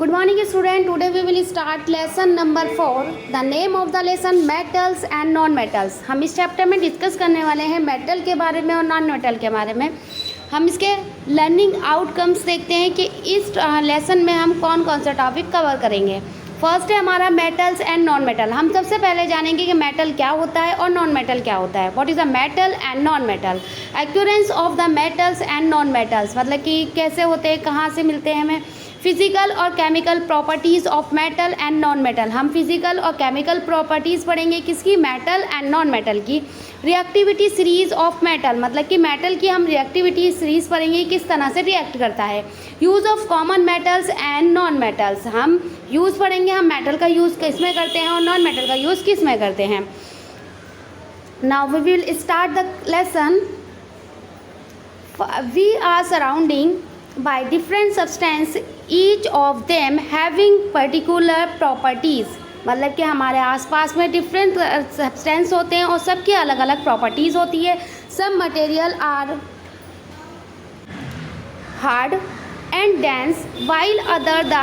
Good morning student. Today we will start lesson number 4. The name of the lesson metals and non metals. हम इस chapter में discuss करने वाले हैं metal के बारे में और नॉन मेटल के बारे में। हम इसके लर्निंग आउटकम्स देखते हैं कि इस लेसन में हम कौन कौन सा टॉपिक कवर करेंगे। फर्स्ट है हमारा मेटल्स एंड नॉन मेटल। हम सबसे पहले जानेंगे कि मेटल क्या होता है और नॉन मेटल क्या होता है। What is a metal and non metal. Occurrence of the metals and non metals, मतलब कि कैसे होते हैं, कहाँ से मिलते हैं हमें। फिजिकल और chemical properties of metal and non metal. हम फिजिकल और केमिकल प्रॉपर्टीज़ पढ़ेंगे किसकी, मेटल एंड नॉन मेटल की। रिएक्टिविटी सीरीज ऑफ मेटल, मतलब कि मेटल की हम रिएक्टिविटी सीरीज पढ़ेंगे किस तरह से रिएक्ट करता है। Use of common metals and non metals, हम यूज़ पढ़ेंगे, हम मेटल का यूज़ किस में करते हैं और नॉन मेटल का यूज़ किस में करते हैं। Now we will start the lesson. We are surrounding by different substance, each of them having particular properties, मतलब कि हमारे आसपास में डिफरेंट सब्सटेंस होते हैं और सबकी अलग अलग प्रॉपर्टीज़ होती है। सब material are hard and dense while other the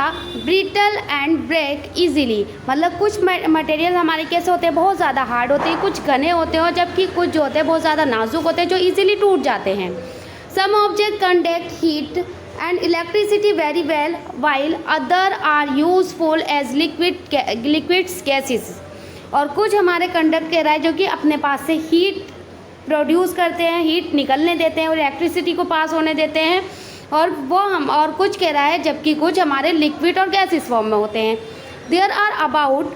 brittle and break easily, मतलब कुछ मटेरियल हमारे कैसे होते हैं, बहुत ज़्यादा हार्ड होते हैं, कुछ घने होते हैं और जबकि कुछ जो होते हैं बहुत ज़्यादा नाजुक होते हैं जो इजीली टूट जाते हैं। Some objects conduct heat and electricity very well, while other are useful as liquids gases. और कुछ हमारे कंडक्ट कह रहा है जो कि अपने पास से हीट प्रोड्यूस करते हैं, हीट निकलने देते हैं और इलेक्ट्रिसिटी को पास होने देते हैं, और वो हम और कुछ कह रहा है जबकि कुछ हमारे लिक्विड और गैसेस फॉर्म में होते हैं। There are about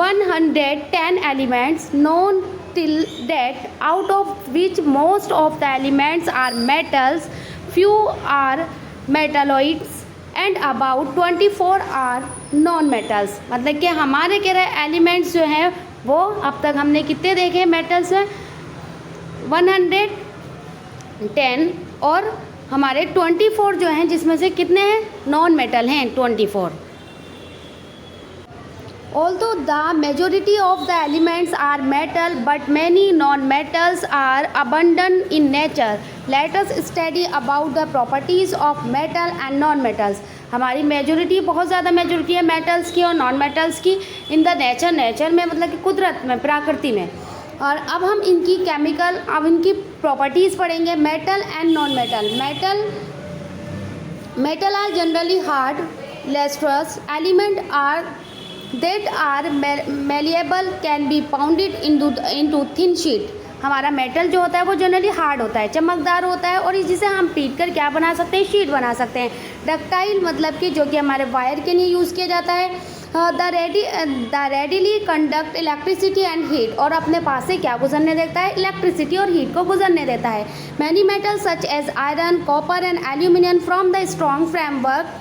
110 elements known till date, out of which most of the elements are metals, few are metalloids and about 24 are non metals। मतलब कि हमारे कह रहे एलिमेंट्स जो हैं वो अब तक हमने कितने देखे मेटल्स में 110 और हमारे 24 जो हैं जिसमें से कितने हैं नॉन मेटल हैं 24। Although the majority of the elements are metal, but many non-metals are abundant in nature. Let us study about the properties of metal and non-metals. हमारी मेजोरिटी बहुत ज़्यादा मेजोरिटी है मेटल्स की और नॉन मेटल्स की in the nature में, मतलब कि कुदरत में, प्रकृति में। और अब हम इनकी केमिकल, अब इनकी प्रॉपर्टीज़ पढ़ेंगे। Metal and non metal. Metal are generally hard lustrous element are that are malleable, can be pounded into thin sheet। हमारा मेटल जो होता है वो जनरली हार्ड होता है, चमकदार होता है और जिसे हम पीट कर क्या बना सकते हैं, शीट बना सकते हैं। डक्टाइल, मतलब कि जो कि हमारे वायर के लिए यूज़ किया जाता है। The readily conduct electricity and heat, और अपने पास से क्या गुजरने देता है, इलेक्ट्रिसिटी और हीट को गुजरने देता है। Many metals such as iron, copper and aluminium from the strong framework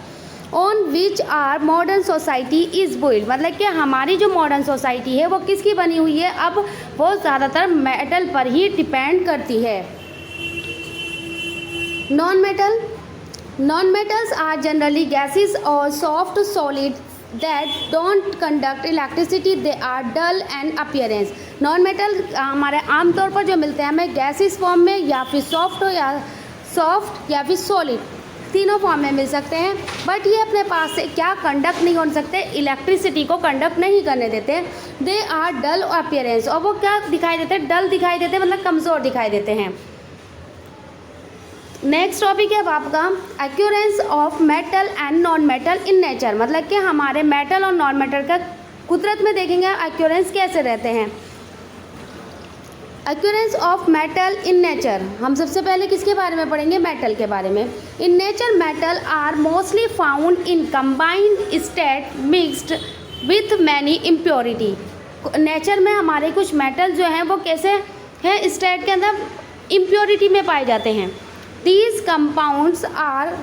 on which our modern society is build, मतलब कि हमारी जो मॉडर्न सोसाइटी है वो किसकी बनी हुई है, अब वो ज़्यादातर मेटल पर ही डिपेंड करती है। Non metals are generally gases और soft solid that don't conduct electricity, they are dull and appearance. Non metal हमारे आमतौर पर जो मिलते हैं हमें गैसेस फॉर्म में, या फिर सॉफ्ट या फिर सॉलिड, तीनों फॉर्म में मिल सकते हैं, बट ये अपने पास से क्या कंडक्ट नहीं हो सकते, इलेक्ट्रिसिटी को कंडक्ट नहीं करने देते। दे आर डल अपीयरेंस, और वो क्या दिखाई देते हैं, डल दिखाई देते हैं, मतलब कमज़ोर दिखाई देते हैं। नेक्स्ट टॉपिक है आपका occurrence of metal and non metal in nature, मतलब कि हमारे मेटल और नॉन मेटल का कुदरत में देखेंगे एक्यूरेंस कैसे रहते हैं। एक्यूरेंस ऑफ मेटल इन नेचर, हम सबसे पहले किसके बारे में पढ़ेंगे, मेटल के बारे में। In nature metal are mostly found in combined state mixed with many impurity. Nature में हमारे कुछ मेटल जो हैं वो कैसे हैं, स्टेट के अंदर इम्प्योरिटी में पाए जाते हैं। These compounds are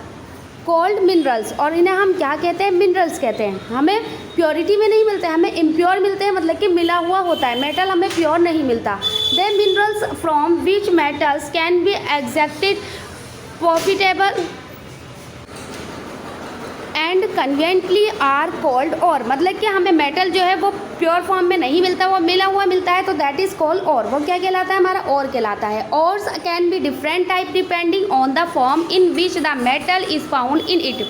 called minerals, और इन्हें हम क्या कहते हैं, मिनरल्स कहते हैं। हमें प्योरिटी में नहीं मिलते हैं, हमें इम्प्योर मिलते हैं, मतलब कि मिला हुआ होता है, मेटल हमें प्योर नहीं मिलता। The minerals from which metals can be extracted profitable and conveniently are called ore, मतलब कि हमें मेटल जो है वो प्योर फॉर्म में नहीं मिलता, वो मिला हुआ मिलता है, तो दैट इज़ कॉल्ड और। वो क्या कहलाता है, हमारा और कहलाता है। Ores can be different type depending on the form in which the metal is found in it.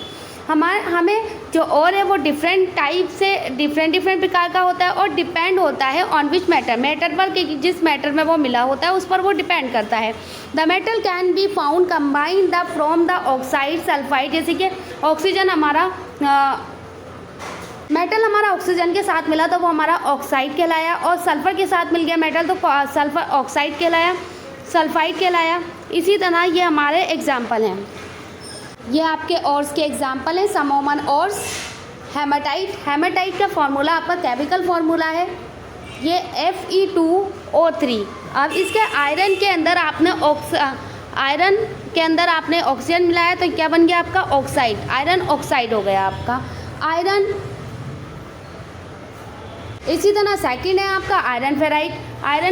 हमें जो और है वो डिफरेंट टाइप से डिफरेंट प्रकार का होता है और डिपेंड होता है ऑन विच मैटर पर कि जिस मैटर में वो मिला होता है उस पर वो डिपेंड करता है। The metal can be found combined the from the oxide sulphide, जैसे कि ऑक्सीजन हमारा मेटल हमारा ऑक्सीजन के साथ मिला तो वो हमारा ऑक्साइड कहलाया, और सल्फ़र के साथ मिल गया मेटल तो सल्फ़र ऑक्साइड कहलाया, सल्फाइड कहलाया। इसी तरह ये हमारे एग्जाम्पल हैं, ये आपके ऑर्स के एग्जाम्पल हैं। समोमन ऑर्स, हेमाटाइट का फार्मूला आपका केमिकल फार्मूला है ये Fe2O3। अब इसके आयरन के अंदर आपने ऑक्सीजन मिलाया तो क्या बन गया आपका ऑक्साइड, आयरन ऑक्साइड हो गया आपका आयरन। इसी तरह सेकंड है आपका आयरन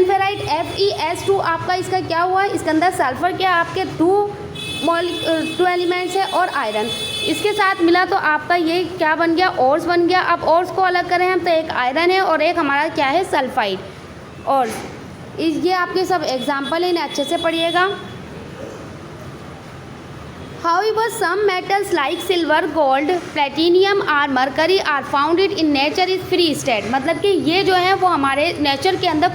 फेराइट FeS2 आपका इसका क्या हुआ, इसके अंदर सल्फर के आपके टू एलिमेंट्स है और आयरन इसके साथ मिला तो आपका ये क्या बन गया ऑर्स बन गया। अब ऑर्स को अलग करें हम तो एक आयरन है और एक हमारा क्या है सल्फाइड ऑर्स। ये आपके सब एग्जाम्पल है, इन्हें अच्छे से पढ़िएगा। However, some metals like silver, gold, platinum और mercury are found in nature is free state, मतलब कि ये जो है वो हमारे नेचर के अंदर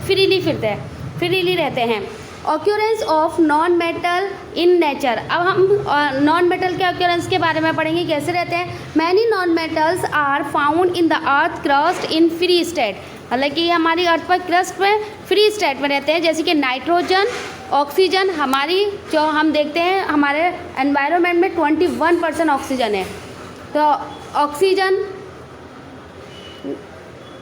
फ्रीली रहते हैं। Occurrence of non metal in nature, अब हम नॉन मेटल के ऑक्यूरेंस के बारे में पढ़ेंगे कैसे रहते हैं। Many non metals are found in the earth crust in free state, मतलब कि हमारी अर्थ पर क्रस्ट में फ्री स्टेट में रहते हैं, जैसे कि नाइट्रोजन, ऑक्सीजन। हमारी जो हम देखते हैं हमारे एनवायरनमेंट में 21% ऑक्सीजन है, तो ऑक्सीजन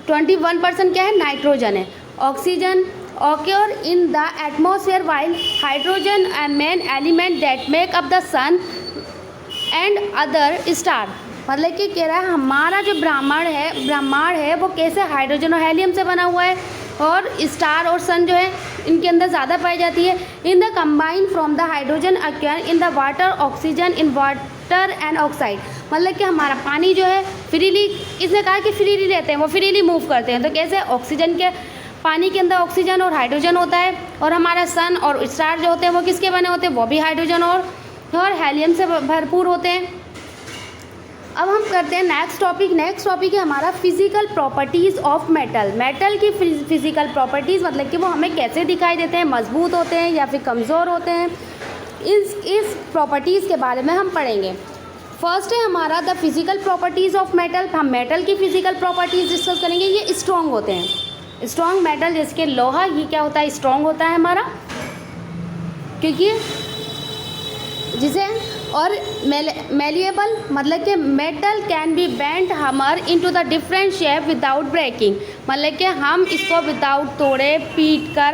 21% क्या है नाइट्रोजन है। Oxygen occur in the atmosphere while hydrogen a main element that make up the sun and other star, मतलब कि कह रहा है हमारा जो ब्रह्मांड है वो कैसे हाइड्रोजन और हेलियम से बना हुआ है और स्टार और सन जो है इनके अंदर ज़्यादा पाई जाती है। In the combine from the hydrogen अक्यर in the water oxygen in water and oxide, मतलब कि हमारा पानी जो है फ्रीली, इसने कहा कि फ्रीली रहते हैं, वो फ्रीली मूव करते हैं। तो कैसे ऑक्सीजन के पानी के अंदर ऑक्सीजन और हाइड्रोजन होता है और हमारा सन और स्टार जो होते हैं वो किसके बने होते हैं, वो भी हाइड्रोजन और हेलियम से भरपूर होते हैं। अब हम करते हैं नेक्स्ट टॉपिक है हमारा फिजिकल प्रॉपर्टीज़ ऑफ मेटल की फिजिकल प्रॉपर्टीज़, मतलब कि वो हमें कैसे दिखाई देते हैं, मजबूत होते हैं या फिर कमज़ोर होते हैं। इस प्रॉपर्टीज़ के बारे में हम पढ़ेंगे। फर्स्ट है हमारा the physical properties of metal. हम मेटल की फिजिकल प्रॉपर्टीज़ डिस्कस करेंगे। ये स्ट्रॉन्ग होते हैं, स्ट्रॉन्ग मेटल जैसे कि लोहा, ये क्या होता है स्ट्रॉन्ग होता है हमारा, क्योंकि जिसे और मेलिएबल, मतलब कि metal can be bent hammer into the different shape without breaking, मतलब कि हम इसको विदाउट तोड़े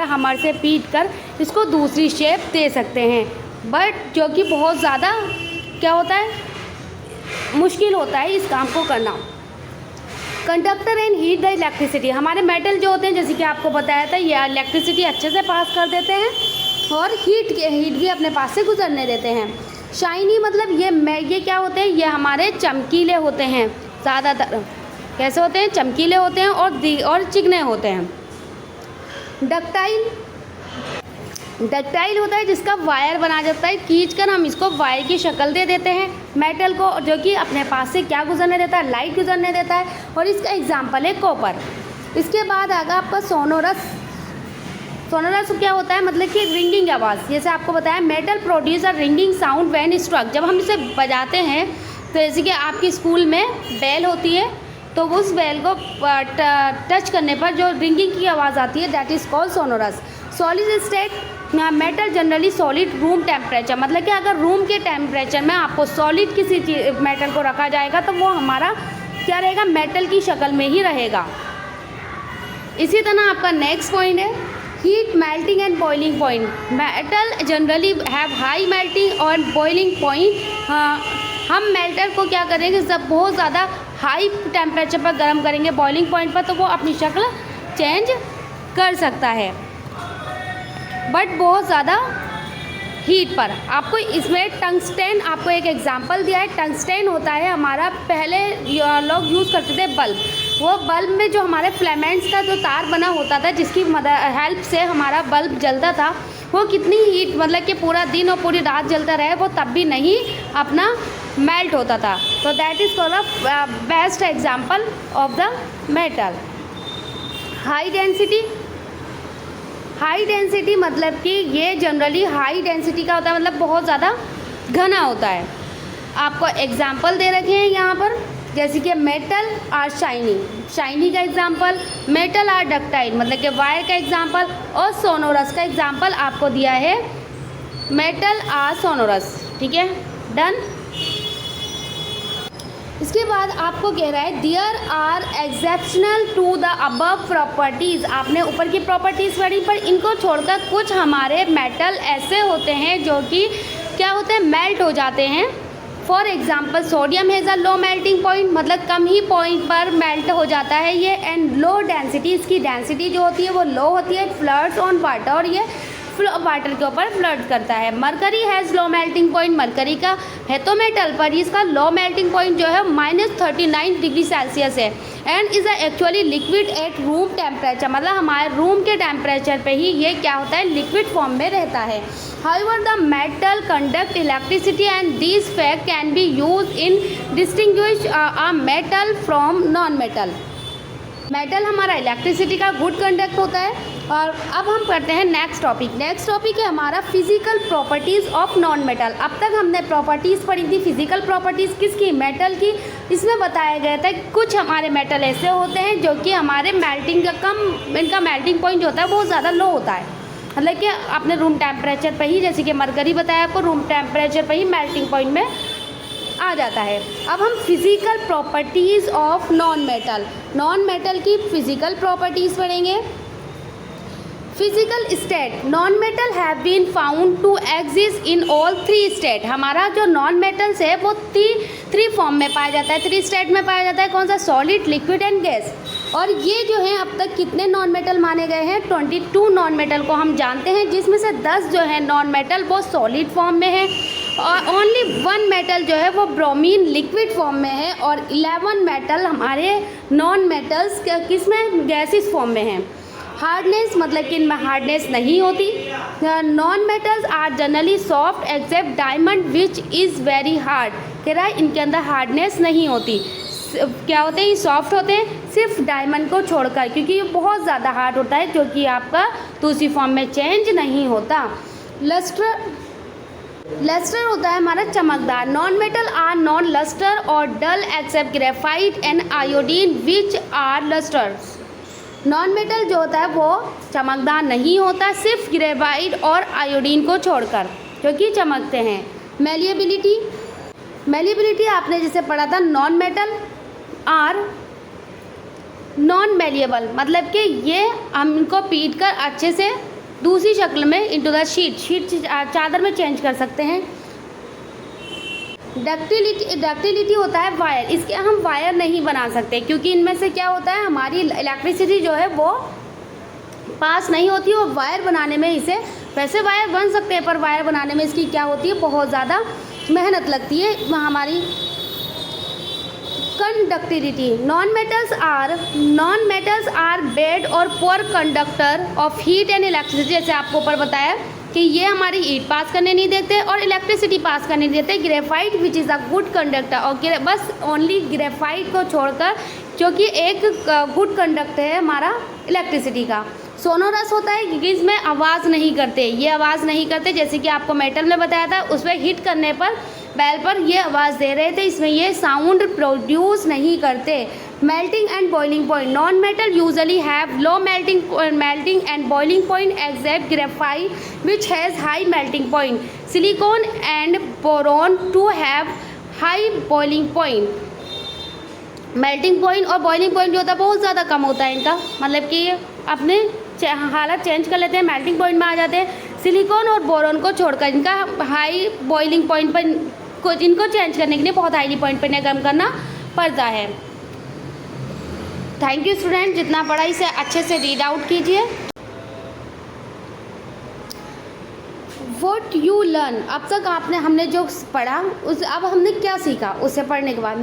हमर से पीट कर इसको दूसरी शेप दे सकते हैं, बट जो कि बहुत ज़्यादा क्या होता है मुश्किल होता है इस काम को करना। Conductor and heat the electricity, हमारे मेटल जो होते हैं जैसे कि आपको बताया था ये इलेक्ट्रिसिटी अच्छे से पास कर देते हैं और हीट भी अपने पास से गुजरने देते हैं। शाइनी, मतलब ये क्या होते हैं, ये हमारे चमकीले होते हैं, ज़्यादातर कैसे होते हैं चमकीले होते हैं और चिकने होते हैं। डक्टाइल होता है जिसका वायर बना जाता है, खींचकर हम इसको वायर की शक्ल दे देते हैं मेटल को, जो कि अपने पास से क्या गुजरने देता है, लाइट गुजरने देता है, और इसका एग्जांपल है कॉपर। इसके बाद आगा आपका सोनोरस क्या होता है, मतलब कि रिंगिंग आवाज़, जैसे आपको बताया metal produce a ringing sound when struck, जब हम इसे बजाते हैं तो जैसे कि आपकी स्कूल में बेल होती है तो उस बेल को टच करने पर जो रिंगिंग की आवाज़ आती है that is called sonorous. Solid state metal generally solid room temperature, मतलब कि अगर रूम के टेम्परेचर में आपको सॉलिड किसी मेटल को रखा जाएगा तो वो हमारा क्या रहेगा, मेटल की शक्ल में ही रहेगा। इसी तरह आपका नेक्स्ट पॉइंट है heat melting and boiling point. Metal generally have high melting और बॉइलिंग पॉइंट। हम मेटल को क्या करेंगे, जब बहुत ज़्यादा हाई टेम्परेचर पर गर्म करेंगे बॉइलिंग पॉइंट पर तो वो अपनी शक्ल चेंज कर सकता है, बट बहुत ज़्यादा हीट पर। आपको इसमें टंगस्टेन, आपको एक एग्जांपल दिया है, टंगस्टेन होता है हमारा, पहले लोग यूज़ करते थे बल्ब, वो बल्ब में जो हमारे फिलामेंट्स का जो तार बना होता था, जिसकी हेल्प से हमारा बल्ब जलता था, वो कितनी हीट, मतलब कि पूरा दिन और पूरी रात जलता रहे, वो तब भी नहीं अपना मेल्ट होता था। तो that is called a best example of the metal. High density मतलब कि ये जनरली हाई डेंसिटी का होता है, मतलब बहुत ज़्यादा घना होता है। आपको एग्जाम्पल दे रखे हैं यहाँ पर, जैसे कि मेटल आर शाइनी का एग्जाम्पल, मेटल आर डक्टाइल मतलब कि वायर का एग्जाम्पल, और सोनोरस का एग्जाम्पल आपको दिया है मेटल आर सोनोरस। ठीक है, डन। इसके बाद आपको कह रहा है there are exceptional to the above properties. आपने ऊपर की प्रॉपर्टीज़ पढ़ी, पर इनको छोड़कर कुछ हमारे मेटल ऐसे होते हैं जो कि क्या होते हैं, मेल्ट हो जाते हैं। For example sodium has a low melting point, मतलब कम ही पॉइंट पर मेल्ट हो जाता है ये, एंड लो डेंसिटी, इसकी डेंसिटी जो होती है वो लो होती है, फ्लड्स ऑन वाटर, और ये वाटर के ऊपर फ्लड करता है। Mercury has low melting point, mercury का है तो मेटल, पर इसका लो मेल्टिंग पॉइंट जो है -39 डिग्री सेल्सियस है, and is actually liquid at room temperature, मतलब हमारे रूम के टेम्परेचर पे ही ये क्या होता है, लिक्विड फॉर्म में रहता है। However, the metal conduct electricity and this fact can be used in distinguish a metal from non-metal. Metal हमारा इलेक्ट्रिसिटी का गुड कंडक्ट होता है। और अब हम करते हैं नेक्स्ट टॉपिक है हमारा physical properties of non metal. अब तक हमने प्रॉपर्टीज़ पढ़ी थी, फिजिकल प्रॉपर्टीज़ किसकी, मेटल की। इसमें बताया गया था कि कुछ हमारे मेटल ऐसे होते हैं जो कि हमारे मेल्टिंग का इनका मेल्टिंग पॉइंट जो होता है बहुत ज़्यादा लो होता है, मतलब कि अपने रूम टेम्परेचर पे ही, जैसे कि मरकरी बताया आपको, रूम टेम्परेचर पे ही मेल्टिंग पॉइंट में आ जाता है। अब हम physical properties of non metal की फ़िज़िकल प्रॉपर्टीज़ पढ़ेंगे। Physical state, non metal have been found to exist in all 3 state. हमारा जो नॉन मेटल्स है वो 3 फॉर्म में पाया जाता है, 3 स्टेट में पाया जाता है। कौन सा, सॉलिड, लिक्विड एंड गैस। और ये जो है अब तक कितने नॉन मेटल माने गए हैं, 22 नॉन मेटल को हम जानते हैं, जिसमें से 10 जो है नॉन मेटल वो सॉलिड फॉर्म में है, और ओनली 1 मेटल जो है वो ब्रोमीन लिक्विड फॉर्म में है, और 11 मेटल हमारे नॉन मेटल्स किस में, गैसिस फॉर्म में हैं। हार्डनेस मतलब कि इनमें हार्डनेस नहीं होती। Non metals are generally soft except diamond which is very hard. कह रहा है इनके अंदर हार्डनेस नहीं होती, क्या होते हैं, ये सॉफ्ट होते हैं सिर्फ डायमंड को छोड़कर, क्योंकि ये बहुत ज़्यादा हार्ड होता है जो कि आपका दूसरी फॉर्म में चेंज नहीं होता। लस्टर होता है हमारा चमकदार। Non metal are non luster or dull except graphite and iodine which are lusters. Non metal जो होता है वो चमकदार नहीं होता, सिर्फ ग्रेफाइट और आयोडीन को छोड़कर, जो कि चमकते हैं। मेलिएबिलिटी आपने जैसे पढ़ा था, non metal are non malleable, मतलब कि ये हम इनको पीट कर अच्छे से दूसरी शक्ल में इनटू द शीट चादर में चेंज कर सकते हैं। डक्टिलिटी होता है वायर, इसके हम वायर नहीं बना सकते, क्योंकि इनमें से क्या होता है, हमारी इलेक्ट्रिसिटी जो है वो पास नहीं होती, और वायर बनाने में इसे, वैसे वायर बन सकते हैं पर वायर बनाने में इसकी क्या होती है, बहुत ज़्यादा मेहनत लगती है हमारी। Conductivity, non metals are bad or poor conductor of heat and electricity. जैसे आपको ऊपर बताया कि ये हमारी हीट पास करने नहीं देते और इलेक्ट्रिसिटी पास करने नहीं देते। Graphite which is a good conductor, और बस ओनली ग्रेफाइट को छोड़कर, क्योंकि एक गुड कंडक्टर है हमारा इलेक्ट्रिसिटी का। सोनोरस होता है क्योंकि इसमें आवाज़ नहीं करते, ये आवाज़ नहीं करते, जैसे कि आपको मेटल में बताया था, उस पर हिट करने पर बैल पर ये आवाज़ दे रहे थे, इसमें ये साउंड प्रोड्यूस नहीं करते। Melting and boiling point, non metal usually have low melting and boiling point except graphite which has high melting point. Silicon and boron too have high boiling point. Melting point और boiling point जो होता है बहुत ज़्यादा कम होता है इनका, मतलब कि अपने हालत चेंज कर लेते हैं, मेल्टिंग पॉइंट में आ जाते हैं। सिलिकॉन और बोरॉन को छोड़कर इनका हाई बॉइलिंग पॉइंट पर, इनको चेंज करने के लिए बहुत हाईली पॉइंट पर गर्म करना पड़ता है। थैंक यू स्टूडेंट, जितना पढ़ा इसे अच्छे से रीड आउट कीजिए। वॉट यू लर्न, अब तक हमने जो पढ़ा उस अब हमने क्या सीखा उससे पढ़ने के बाद।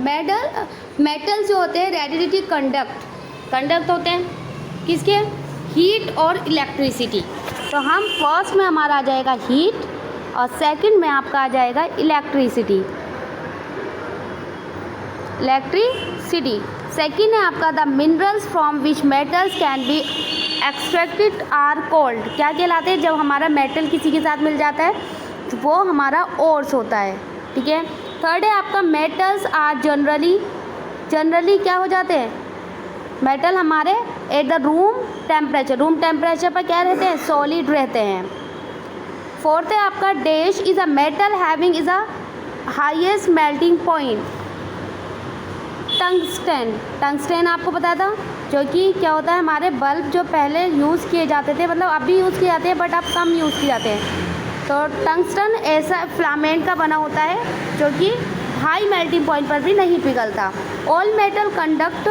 मेटल जो होते हैं रेडिडिटी कंडक्ट होते हैं किसके, हीट और इलेक्ट्रिसिटी। तो हम फर्स्ट में हमारा आ जाएगा हीट और सेकंड में आपका आ जाएगा इलेक्ट्रिसिटी। सेकंड है आपका the minerals from which metals can be extracted are called, क्या कहलाते हैं, जब हमारा मेटल किसी के साथ मिल जाता है तो वो हमारा ओर्स होता है, ठीक है। थर्ड है आपका मेटल्स आर जनरली क्या हो जाते हैं, मेटल हमारे एट द रूम टेम्परेचर पर क्या रहते हैं, सॉलिड रहते हैं। फोर्थ है आपका dash is a metal having is a highest melting point, टंगस्टेन आपको पता था, जो कि क्या होता है, हमारे बल्ब जो पहले यूज़ किए जाते थे, मतलब अभी यूज़ किए जाते हैं बट अब कम यूज़ किए जाते हैं। तो टंगस्टन ऐसा फिलामेंट का बना होता है जो कि हाई मेल्टिंग पॉइंट पर भी नहीं पिघलता। ऑल मेटल कंडक्ट,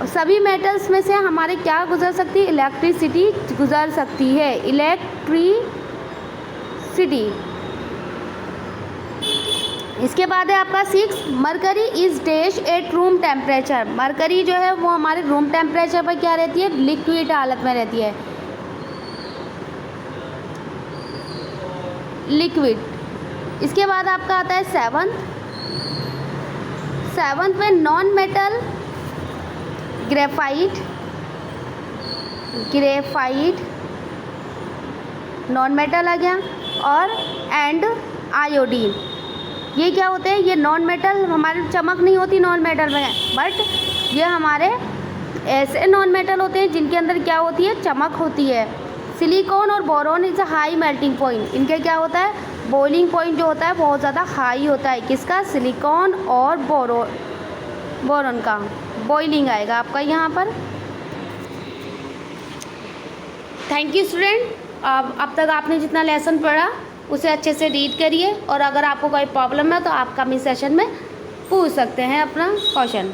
सभी मेटल्स में से हमारे क्या गुजर सकती है, इलेक्ट्रिसिटी गुजर सकती है, इलेक्ट्रिसिटी। इसके बाद है आपका 6 mercury is dash at room temperature, mercury जो है वो हमारे रूम टेम्परेचर पर क्या रहती है, लिक्विड हालत में रहती है, लिक्विड। इसके बाद आपका आता है सेवंथ में non metal graphite non metal आ गया, और एंड आयोडीन, ये क्या होते हैं, ये नॉन मेटल, हमारे चमक नहीं होती नॉन मेटल में, बट ये हमारे ऐसे नॉन मेटल होते हैं जिनके अंदर क्या होती है, चमक होती है। सिलिकॉन और boron is a high melting point, इनके क्या होता है, बॉइलिंग पॉइंट जो होता है बहुत ज़्यादा हाई होता है, किसका, सिलिकॉन और बोरॉन का बॉइलिंग आएगा आपका यहाँ पर। थैंक यू स्टूडेंट, अब तक आपने जितना लेसन पढ़ा उसे अच्छे से रीड करिए, और अगर आपको कोई प्रॉब्लम है तो आप कमेंट सेशन में पूछ सकते हैं अपना क्वेश्चन।